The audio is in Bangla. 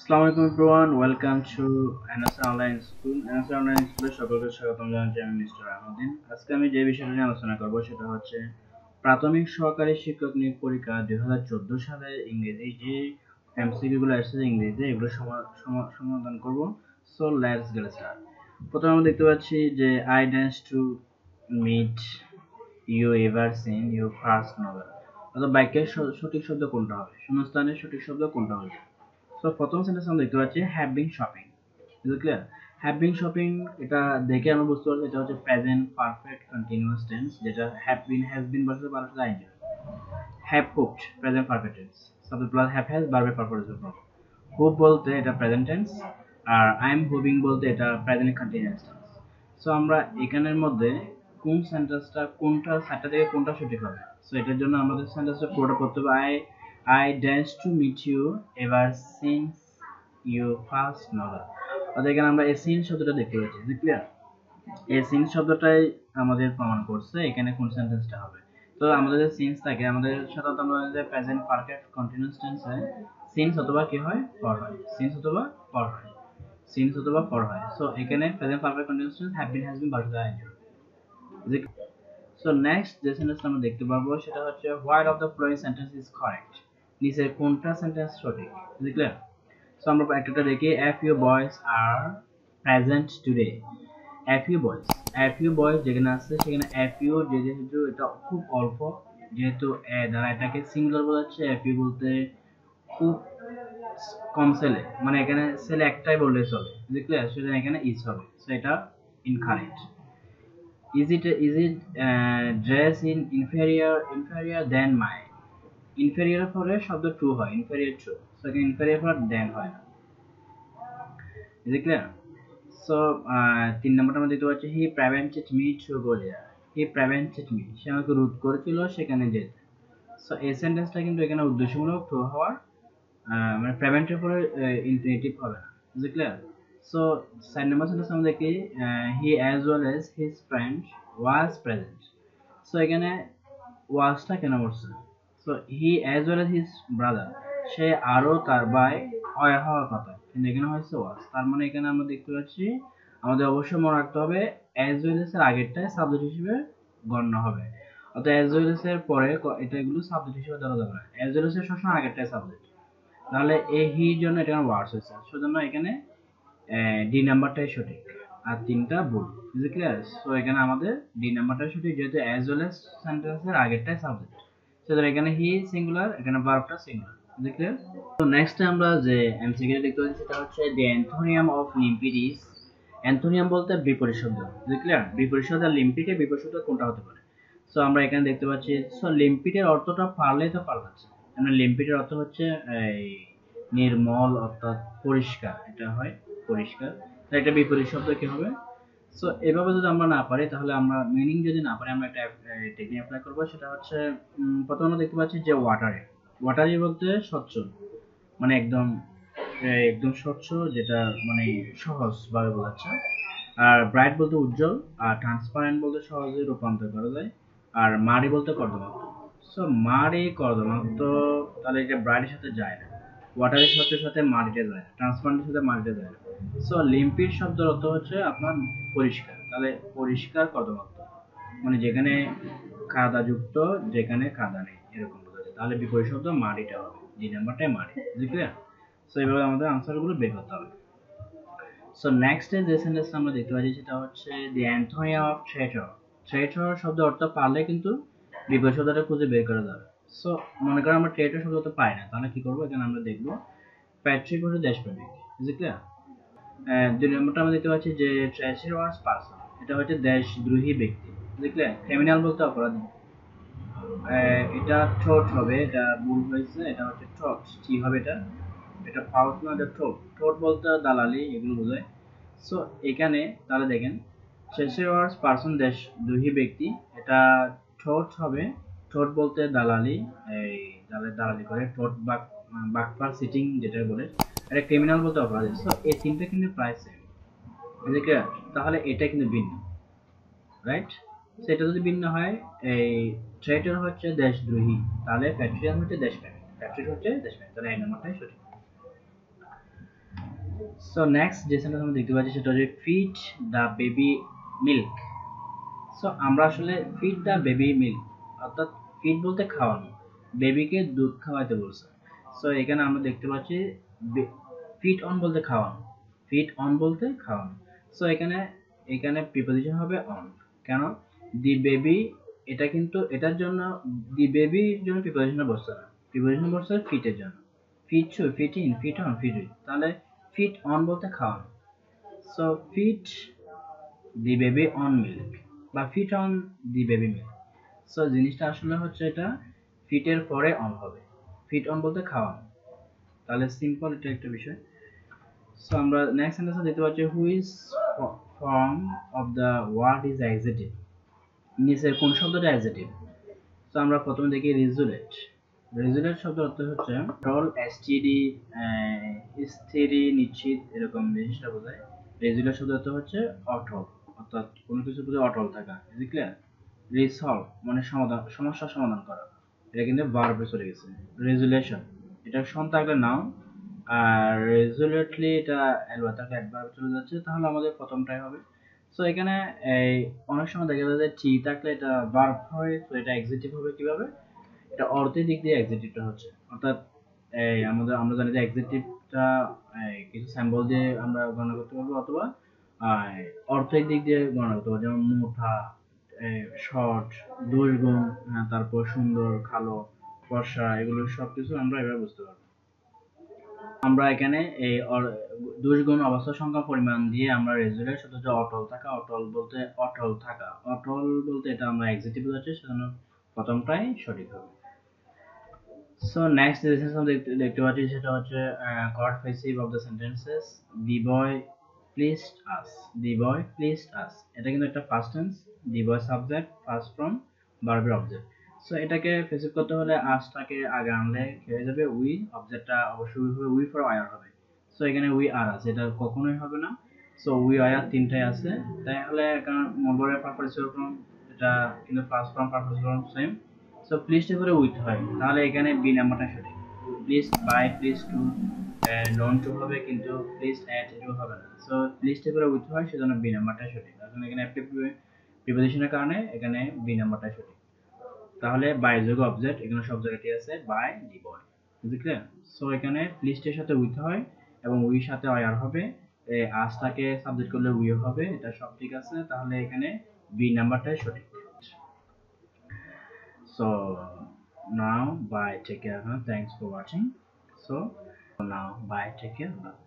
আসসালামু আলাইকুম everyone, welcome to NSA online school. NSA online স্কুলে সকলকে স্বাগতম জানাচ্ছি। আমি মিস্টার আহমদিন। আজকে আমি যে বিষয়টা নিয়ে আলোচনা করব সেটা হচ্ছে প্রাথমিক সহকারী শিক্ষক নিয়োগ পরীক্ষা 2014 সালে ইংরেজি যে এমসিকিউ গুলো আসছে ইংরেজিতে, এগুলো সমাধান করব। So let's get start. প্রথমে আমরা দেখতে পাচ্ছি যে I dance to meet you ever seen your first novel. অর্থাৎ বাক্যের সঠিক শব্দ কোনটা হবে, শূন্যস্থানের সঠিক শব্দ কোনটা হবে। সো প্রথম সেন্টেন্স আমরা দেখতে পাচ্ছি have been shopping. Is it clear? Have been shopping, এটা দেখে আমরা বুঝতে পারছি এটা হচ্ছে প্রেজেন্ট পারফেক্ট কন্টিনিউয়াস টেন্স, যেটা have been has been versus perfect ING. Have cooked present perfect tense, subject plus have has ভার্বের পারফেক্ট ফর্ম। হোপ বলতে এটা প্রেজেন্ট টেন্স, আর আই এম হোপিং বলতে এটা প্রেজেন্ট কন্টিনিউয়াস টেন্স। সো আমরা এখানের মধ্যে কোন সেন্টেন্সটা কোনটা সাতটা থেকে কোনটা সঠিক হবে, সো এটার জন্য আমাদের সেন্টেন্সটা পুরোটা পড়তে হবে। I dance to meet you ever since you first novel. অর্থাৎ এখানে আমরা এই সিন শব্দটা দেখতে পাচ্ছি। Is clear? এই সিন শব্দটাই আমাদের প্রমাণ করছে এখানে কোন সেন্টেন্সটা হবে। তো আমাদের যে সিন্স থাকে, আমাদের সাধারণত আমরা যে প্রেজেন্ট পারফেক্ট কন্টিনিউয়াস টেন্স হয়, সিন্স অথবা কি হয়, ফর হয়। সিন্স অথবা ফর হয়। সিন্স অথবা ফর হয়। সো এখানে present perfect continuous tense have been has been versus ING. So next যে সেন্টেন্স আমরা দেখতে পাবো সেটা হচ্ছে while of the following sentence is correct. নিচের কোনটা সেন্টেন্স সঠিক? Is clear? সো আমরা একটা দেখি, a few boys are present today. a few boys, a few boys যেখানে আছে সেখানে a few যেহেতু এটা খুব অল্প, যেহেতু a দ্বারা এটাকে সিঙ্গুলার বোঝাচ্ছে, a few বলতে খুব কম ছেলে, মানে এখানে ছেলে একটাই বললে চলে। Is clear? সেজন্য এখানে ইজ হবে। সো এটা incorrect. Is it dress in inferior than mine? Inferior পরে শব্দ টু হয়, inferior টু। সো এখানে inferior পর than হয় না। Is it clear? সো 3 নম্বরটা আমরা দেখতে পাচ্ছি he prevented me to go there. He prevented me, সে আমাকে রোধ করেছিল সেখানে যেতে। সো এই সেন্টেন্সটা কিন্তু এখানে উদ্দেশ্যমূলক টু হওয়ার, মানে প্রেভেন্টের পরে ইনফিনিটিভ হবে না। Is it clear? So side number sentence আমরা দেখি he as well as his friend was present. So এখানে ওয়াজটা কেন বলছে? So he as well as his brother, সে আরো তার ভাই হওয়ার কথা, কিন্তু এখানে হয়েছে ওয়াজ। তার মানে এখানে আমরা দেখতে পাচ্ছি আমাদের অবশ্যই মনে রাখতে হবে অ্যাজ ওয়েল এর আগেরটাই সাবজেক্ট হিসেবে গণ্য হবে। অর্থাৎ অ্যাজ ওয়েল এর পরে এটা এগুলো সাবজেক্ট হিসেবে ধরা যাবে না। অ্যাজ ওয়েল এর সবসময় আগেরটাই সাবজেক্ট। তাহলে এই হির জন্য এটা ওয়ার্ডস হয়েছে, সেজন্য এখানে ডি নাম্বারটাই সঠিক আর তিনটা ভুল। Is it clear? সো এখানে আমাদের ডি নাম্বারটাই সঠিক, যেহেতু অ্যাজ ওয়েল এস সেন্টেন্সের আগেরটাই সাবজেক্ট, সেজন্য এখানে হি সিঙ্গুলার, এখানে ভার্বটা সিঙ্গুলার। Is it clear? তো নেক্সট আমরা যে এমসিকিউ দেখতে পাচ্ছি সেটা হচ্ছে দি অ্যান্থোনিয়াম অফ লিম্পিড ইজ। অ্যান্থোনিয়াম বলতে বিপরীত শব্দ। Is it clear? বিপরীত শব্দ আর লিম্পিডের বিপরীত শব্দ কোনটা হতে পারে? সো আমরা এখানে দেখতে পাচ্ছি, সো লিম্পিডের অর্থটা পারলেই তো পাল্লাচ্ছে। মানে লিম্পিডের অর্থ হচ্ছে এই নির্মল, অর্থাৎ পরিষ্কার, এটা হয় পরিষ্কার। তাই এটা বিপরীত শব্দ কি হবে? সো এভাবে যদি আমরা না পারি, তাহলে আমরা মিনিং যদি না পারি, আমরা একটা টেকনিক অ্যাপ্লাই করব। সেটা হচ্ছে প্রথমে আমরা দেখতে পাচ্ছি যে ওয়াটারে, ওয়াটারি বলতে স্বচ্ছ, মানে একদম একদম স্বচ্ছ, যেটা মানে সহজ ভাবে বোঝাচ্ছে। আর ব্রাইট বলতে উজ্জ্বল, আর ট্রান্সপারেন্ট বলতে সহজে রূপান্তর করা যায়। আর মারি বলতে কর্দমাক্ত। সো মারি কর্দমাক্ত, তাহলে এটা ব্রাইটের সাথে যায় না, ওয়াটারের সাথে সাথে মারিতে যায় না, ট্রান্সপারেন্টের সাথে মারিতে যায় না। সো লিম্পিড শব্দের অর্থ হচ্ছে আপনার পরিষ্কার, তাহলে পরিষ্কার কর্দমাক্ত, মানে যেখানে কাদা যুক্ত, যেখানে কাদা নেই, এরকম বোঝাচ্ছে। তাহলে বিপরীত শব্দ মারিটা হবে, জি নাম্বারটাই মারি। ক্লিয়ার? সো এইভাবে আমাদের আনসারগুলো বের করতে হবে। সো নেক্সট যে সেন্টেন্সটা আমরা দেখতে পাচ্ছি সেটা হচ্ছে দি অ্যান্থোনিয়াম অফ ট্রেটর। ট্রেটর শব্দ অর্থ পারলে কিন্তু বিপরীত শব্দটা খুঁজে বের করা যাবে। সো মনে করো আমরা ট্রেটর শব্দ তো পাই না, তাহলে কি করবো? এখানে আমরা দেখবো প্যাট্রিক হচ্ছে দেশপ্রেমিক। Is clear? দুই নম্বরটা আমরা দেখতে পাচ্ছি যে ট্রেসিওয়াস পারসন, এটা হচ্ছে দেশদ্রোহী ব্যক্তি। Is clear? ক্রিমিনাল বলতে অপরাধী। এটা ঠোঁট হবে, এটা ভুল হয়েছে, এটা হচ্ছে ঠোঁট। কি হবে এটা? এটা ফাউল না, এটা ঠোঁট। ঠোঁট বলতে দালালি, এগুলো বোঝায়। সো এখানে তাহলে দেখেন ট্রেসিওয়াস পারসন দেশদ্রোহী ব্যক্তি, এটা ঠোঁট হবে। ঠোঁট বলতে দালালি, এই দালালি করে ঠোঁট, বাটপার সিটিং যেটা বলে। এটা ক্রিমিনাল বলতে অপরাধী। সো এই তিনটা কিন্তু প্রায় সেম। তাহলে এটা কিন্তু ভিন্ন, রাইট? সেটা যদি ভিন্ন হয়, এই ট্রেটর হচ্ছে দেশদ্রোহী, তাহলে প্যাট্রিয়ান হচ্ছে দেশপ্রেমিক, প্যাট্রিক হচ্ছে দেশপ্রেমিক, তাহলে এই নাম্বারটাই সঠিক। সো নেক্সট যে সেন্টেন্স আমরা দেখতে পাচ্ছি সেটা হচ্ছে feed the baby milk. So আমরা আসলে ফিড দ্য বেবি মিল্ক অর্থাৎ ফিড বলতে খাওয়ানো, বেবিকে দুধ খাওয়াইতে বলছে। সো এখানে আমরা দেখতে পাচ্ছি ফিড অন বলতে খাওয়ানো, ফিড অন বলতে খাওয়ানো। সো এখানে এখানে প্রিপোজিশন হবে অন। কেন? দি বেবি, এটা কিন্তু এটার জন্য দি বেবির জন্য প্রিপোজিশন বসছে না, প্রিপোজিশন বসছে ফিটের জন্য। Feed to, feed in, feed on, feed with. তাহলে ফিট অন বলতে খাওয়ানো। So feed the baby on milk বা feed on the baby milk. So জিনিসটা আসলে হচ্ছে এটা ফিটের পরে অন হবে, ফিট অন বলতে খাওয়ানো। তাহলে সিম্পল এটা একটা বিষয়। সো আমরা নেক্সট সেন্টেন্সে দেখতে পাচ্ছি which form of the word is adjective. নিচের কোন শব্দটা অ্যাডজেক্টিভ? সো আমরা প্রথমে দেখি রিজুলেট। রিজুলেট শব্দের অর্থ হচ্ছে অটল, এসটিডি, স্থিরি, নিশ্চিত, এরকম জিনিসটা বোঝায়। রিজুলেট শব্দের অর্থ হচ্ছে অটল, অর্থাৎ কোনো কিছু প্রতি অটল থাকা। Is it clear? রিসলভ মানে সমাধান, সমস্যার সমাধান করা। এটা কিন্তু ভার্বে চলে গেছে। রেজুলেশন এটা সন থাকলে নাউন, আর রেজুলেটলি এটা অ্যাডভার্ব থাকলে অ্যাডভার্ব চলে যাচ্ছে, তাহলে আমাদের প্রথমটাই হবে। সো এখানে এই অনেক সময় দেখা যায় যে টি থাকলে এটা ভার্ব হয়, তো এটা এক্সিকিউটিভ হবে কিভাবে? এটা অর্থের দিক দিয়ে এক্সিকিউটিভটা হচ্ছে, অর্থাৎ এই আমরা জানি যে এক্সিকিউটিভটা কিছু স্যাম্পল দিয়ে আমরা গণনা করতে পারবো, অথবা অর্থের দিক দিয়ে গণনা করতে পারবো, যেমন মোটা, শর্ট, দোষ গুণ, তারপর সুন্দর, কালো, ফর্সা, এগুলো সবকিছু আমরা এভাবে বুঝতে পারবো। আমরা এখানে এই দোষ গুণ, অবস্থা, সংখ্যা, পরিমাণ দিয়ে আমরা রেজুলেট শুধু যে অটল থাকা, অটল বলতে অটল থাকা, অটল বলতে এটা আমরা এক্সিকিউটিভ বোঝাচ্ছি, সেজন্য প্রথমটাই সঠিক হবে। সো নেক্সট যে সেন্টেন্স আমরা দেখতে পাচ্ছি সেটা হচ্ছে called passive of the sentences. The boy pleased us, the boy pleased us, এটা কিন্তু একটা past tense. The boy subject, first form, ভার্বের অবজেক্ট। সো এটাকে ফেসিভ করতে হলে আসটাকে আগে আনলে কি হয়ে যাবে? উই, অবজেক্টটা অবশ্যই হবে উই ফর আয়ার হবে। সো এখানে উই আর আছে, এটা কখনোই হবে না। সো উই আয়ার তিনটাই আছে, তাহলে কারণ মোবাইলের পারপাস ফর্ম, এটা কিন্তু first form purpose form same. So pleased করে উইথ হয়, তাহলে এখানে বি নাম্বারটা সঠিক। Please by, please to, loan to হবে, কিন্তু প্লিজ অ্যাট এটাও হবে না। সো প্লিজড করে উইথ হয়, সেজন্য বি নাম্বারটা সঠিক। এখন এখানে প্রিপোজিশনের কারণে এখানে বি নাম্বারটা সঠিক। তাহলে বাই যোগ অবজেক্ট, এখানে সব জায়গাতেই আছে বাই দি বয়। বুঝলে? সো এখানে প্লিজড এর সাথে উইথ হয় এবং উইর সাথে আর হবে, আজটাকে সাবজেক্ট করলে উই হবে, এটা সব ঠিক আছে, তাহলে এখানে বি নাম্বারটাই সঠিক। So now bye, take care, huh? Thanks for watching. So now bye, take care, bye.